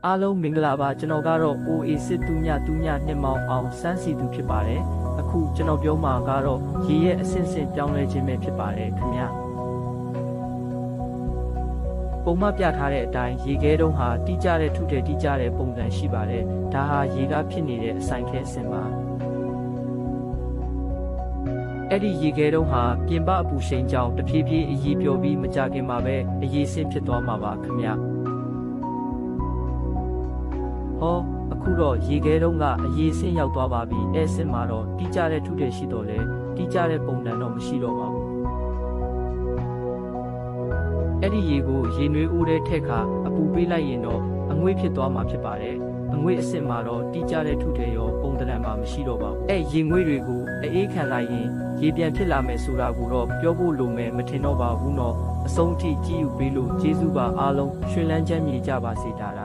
အားလုံးမင်္ဂလာပါကျွန်တော်ကတော့ OA စစ်တူညနှစ်မောင်အောင်စမ်းစီသူဖြစ်ပါတယ်အခုကျွန်တော်ပြောမှာကတော့ရေရဲ့အဆင့်ဆင့်ပြောင်းလဲခြင်းပဲဖြစ်ပါတယ်ခင်ဗျာပုံမှန်ပြထားတဲ့အတိုင်းရေခဲတုံးဟာတိကျတဲ့ထုထည်တိကျတဲ့ပုံစံရှိပါတယ်ဒါဟာရေကဖြစ်နေတဲ့အဆိုင်ခဲအဆင့်ပါအဲ့ဒီရေခဲတုံးဟာပြင်ပအပူရှိန်ကြောင့်တဖြည်းဖြည်းအရေးပြောပြီးမကြခင်မှာပဲအရေးဆင့်ဖြစ်သွားမှာပါခင်ဗျာဟောအခုတော့ရေခဲတုံးကအရေးဆင့်ရောက်သွားပါပြီအဲ့ဆင့်မှာတော့တိကျတဲ့ထုထည်ရှိတော့လေတိကျတဲ့ပုံစံတော့မရှိတော့ပါဘူးအဲ့ဒီရေကိုရေနွေးဦးတဲ့ထက်ခါအပူပေးလိုက်ရင်တော့အငွေ့ဖြစ်သွားမှာဖြစ်ပါတယ်အငွေ့အစစ်မှာတော့တိကျတဲ့ထုထည်ရောပုံသဏ္ဍာန်မှမရှိတော့ပါဘူးအဲ့ရေငွေ့တွေကိုအေးခံလိုက်ရင်ရေပြန်ဖြစ်လာမယ်ဆိုတာကိုတော့ပြောဖို့လိုမယ်မထင်တော့ပါဘူးနော်အဆုံးထိကြည့်ယူပေးလို့ကျေးဇူးပါအားလုံးရွှင်လန်းချမ်းမြေကြပါစေတာ